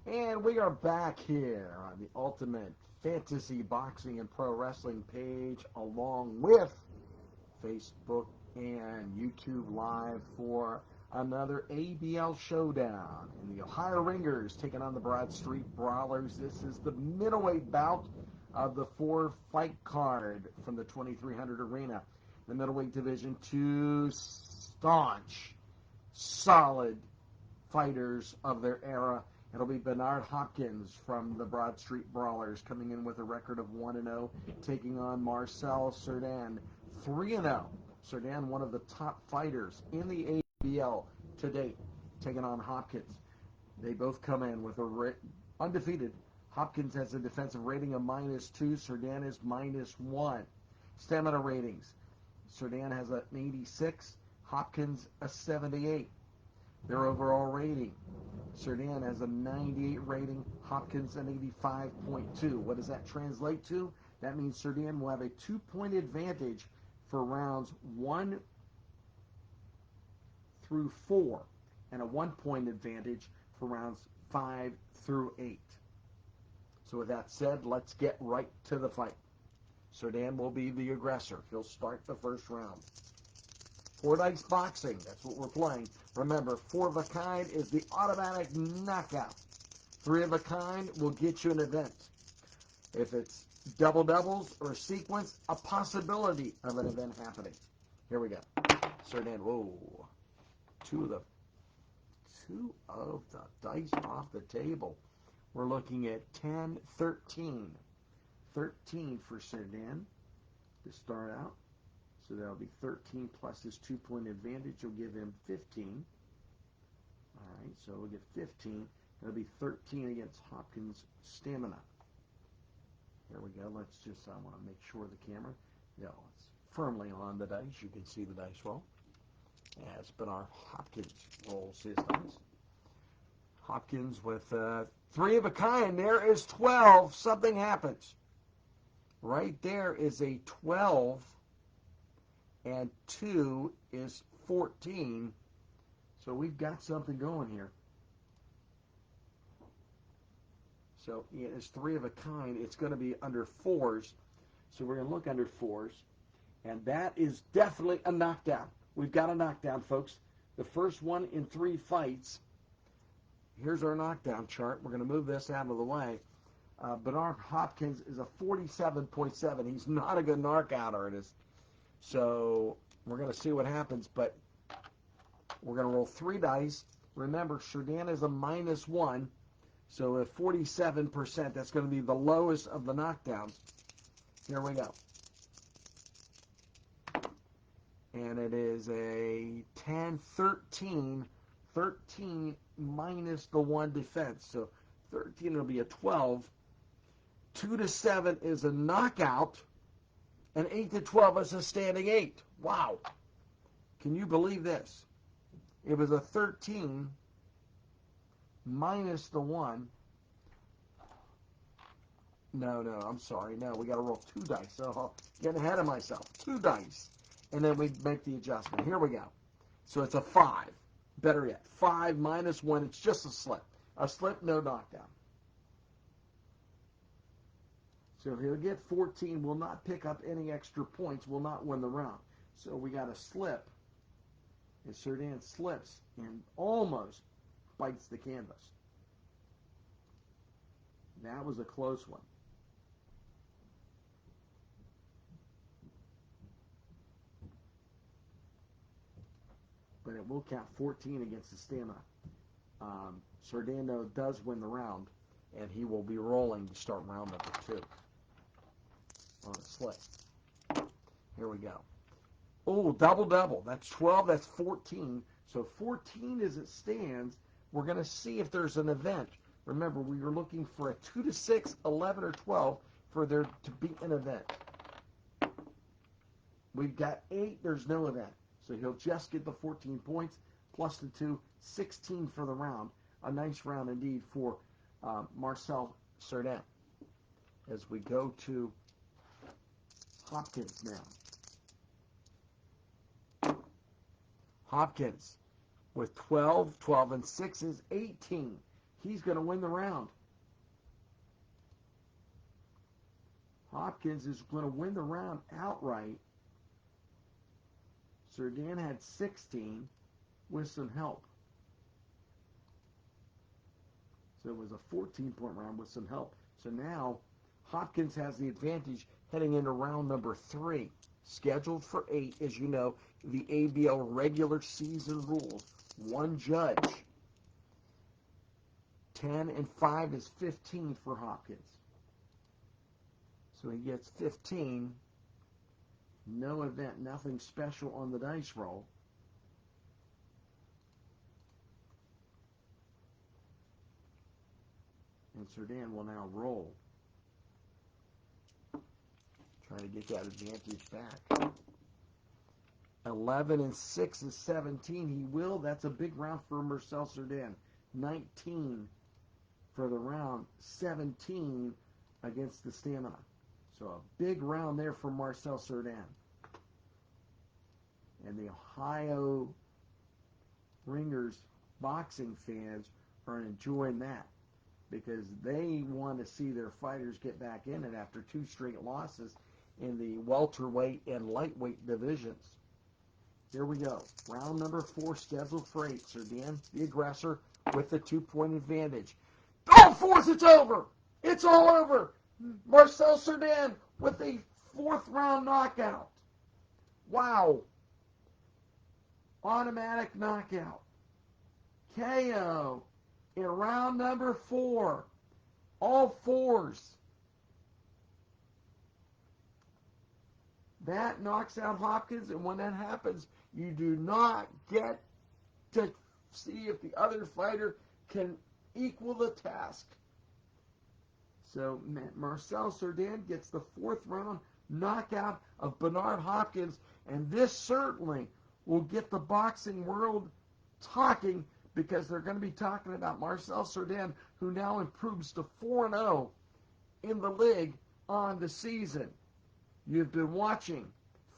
And we are back here on the Ultimate Fantasy Boxing and Pro Wrestling page, along with Facebook and YouTube Live for another ABL showdown. And the Ohio Ringers taking on the Broad Street Brawlers. This is the middleweight bout of the 4-fight card from the 2300 arena. The middleweight division, two staunch, solid fighters of their era. It'll be Bernard Hopkins from the Broad Street Brawlers coming in with a record of 1-0, taking on Marcel Cerdan, 3-0. Cerdan, one of the top fighters in the ABL to date, taking on Hopkins. They both come in with undefeated. Hopkins has a defensive rating of -2. Cerdan is -1. Stamina ratings. Cerdan has an 86. Hopkins a 78. Their overall rating. Cerdan has a 98 rating, Hopkins an 85.2. What does that translate to? That means Cerdan will have a 2-point advantage for rounds 1 through 4, and a 1-point advantage for rounds 5 through 8. So with that said, let's get right to the fight. Cerdan will be the aggressor. He'll start the first round. 4-dice boxing, that's what we're playing. Remember, 4 of a kind is the automatic knockout. 3 of a kind will get you an event. If it's double doubles or sequence, a possibility of an event happening. Here we go. Cerdan, whoa. Two of the dice off the table. We're looking at 10, 13. 13 for Cerdan to start out. So that'll be 13 plus his 2-point advantage. Will give him 15. All right, so we'll get 15. That'll be 13 against Hopkins' stamina. There we go. Let's just, I want to make sure the camera, it's firmly on the dice. You can see the dice roll. As Bernard Hopkins rolls his dice. Hopkins with 3 of a kind. There is 12. Something happens. Right there is a 12. And 2 is 14. So we've got something going here. So it is 3 of a kind. It's going to be under 4s. So we're going to look under 4s. And that is definitely a knockdown. We've got a knockdown, folks. The first one in 3 fights. Here's our knockdown chart. We're going to move this out of the way. Bernard Hopkins is a 47.7. He's not a good knockout artist. So we're going to see what happens, but we're going to roll 3 dice. Remember, Cerdan is a -1, so at 47%, that's going to be the lowest of the knockdowns. Here we go. And it is a 10, 13, 13 minus the 1 defense. So 13 will be a 12. 2 to 7 is a knockout. And 8 to 12 is a standing 8. Wow. Can you believe this? It was a 13 minus the 1. No, I'm sorry. No, we got to roll 2 dice. So getting ahead of myself. 2 dice. And then we make the adjustment. Here we go. So it's a 5. Better yet, 5 minus 1. It's just a slip. A slip, no knockdown. So if he'll get 14, will not pick up any extra points, will not win the round. So we got a slip. And Cerdan slips and almost bites the canvas. That was a close one. But it will count 14 against the stamina. Cerdan, though, does win the round, and he will be rolling to start round number 2. On a slip. Here we go. Oh, double. That's 12. That's 14. So 14 as it stands. We're going to see if there's an event. Remember, we were looking for a 2 to 6, 11, or 12 for there to be an event. We've got 8. There's no event. So he'll just get the 14 points plus the 2, 16 for the round. A nice round indeed for Marcel Cerdan. As we go to Hopkins now. Hopkins with 12 and 6 is 18. he's going to win the round. Hopkins is going to win the round outright. Cerdan had 16 with some help. So it was a 14-point round with some help. So now Hopkins has the advantage heading into round number 3. Scheduled for 8, as you know, the ABL regular season rules. 1 judge. 10 and 5 is 15 for Hopkins. So he gets 15. No event, nothing special on the dice roll. And Cerdan will now roll. Try to get that advantage back. 11 and 6 is 17. He will. That's a big round for Marcel Cerdan. 19 for the round. 17 against the stamina. So a big round there for Marcel Cerdan. And the Ohio Ringers boxing fans are enjoying that, because they want to see their fighters get back in it after 2 straight losses in the welterweight and lightweight divisions. Here we go. Round number 4 scheduled for 8. Cerdan, the aggressor, with the 2-point advantage. Oh, fourth, it's over. It's all over. Marcel Cerdan with a 4th round knockout. Wow. Automatic knockout. KO in round number 4. All 4s. That knocks out Hopkins, and when that happens, you do not get to see if the other fighter can equal the task. So Marcel Cerdan gets the 4th round knockout of Bernard Hopkins, and this certainly will get the boxing world talking, because they're going to be talking about Marcel Cerdan, who now improves to 4-0 in the league on the season. You've been watching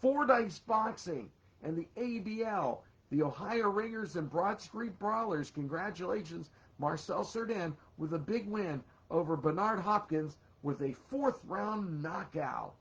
4 Dice Boxing and the ABL, the Ohio Ringers and Broad Street Brawlers. Congratulations, Marcel Cerdan with a big win over Bernard Hopkins with a 4th round knockout.